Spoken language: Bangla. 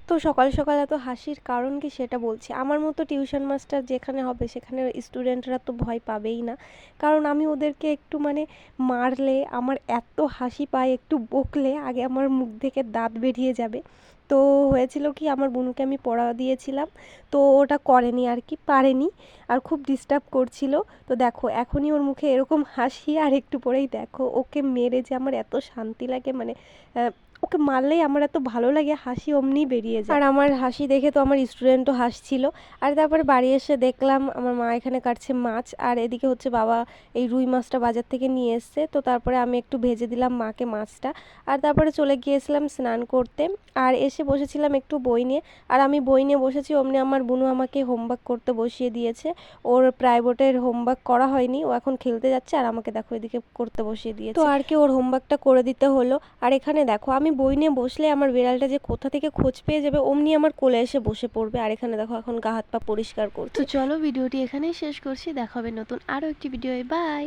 তো সকাল সকাল এত হাসির কারণ কি সেটা বলছি। আমার মতো টিউশন মাস্টার যেখানে হবে সেখানে স্টুডেন্টরা তো ভয় পাবেই না, কারণ আমি ওদেরকে একটু মানে মারলে আমার এত হাসি পায়, একটু বকলে আগে আমার মুখ থেকে দাঁত বেরিয়ে যাবে। তো হয়েছিল কি, আমার বোনকে আমি পড়া দিয়েছিলাম, তো ওটা করেনি আর কি, পারেনি, আর খুব ডিস্টার্ব করছিল। তো দেখো এখনই ওর মুখে এরকম হাসি, আর একটু পরেই দেখো ওকে মেরে যে আমার এত শান্তি লাগে, মানে ওকে মারলেই আমার এত ভালো লাগে, হাসি অমনি বেরিয়ে যায়। আর আমার হাসি দেখে তো আমার স্টুডেন্টও হাসছিল। আর তারপরে বাড়ি এসে দেখলাম আমার মা এখানে কাটছে মাছ, আর এদিকে হচ্ছে বাবা এই রুই মাছটা বাজার থেকে নিয়ে এসছে। তো তারপরে আমি একটু ভেজে দিলাম মাকে মাছটা, আর তারপরে চলে গিয়েছিলাম স্নান করতে। আর এসে বসেছিলাম একটু বই নিয়ে, আর আমি বই নিয়ে বসেছি অমনি আমার বোনু আমাকে হোমওয়ার্ক করতে বসিয়ে দিয়েছে। ওর প্রাইভেটের হোমওয়ার্ক করা হয়নি, ও এখন খেলতে যাচ্ছে, আর আমাকে দেখো এদিকে করতে বসিয়ে দিয়েছে। তো আর কি ওর হোমওয়ার্কটা করে দিতে হলো। আর এখানে দেখো আমি বই নিয়ে বসলে আমার বিড়ালটা যে কোথা থেকে খোঁজ পেয়ে যাবে, অমনি আমার কোলে এসে বসে পড়বে। আর এখানে দেখো এখন গা হাত পা পরিষ্কার করছে। তো চলো ভিডিওটি এখানেই শেষ করছি, দেখা হবে নতুন আরও একটি ভিডিওয়ে, বাই।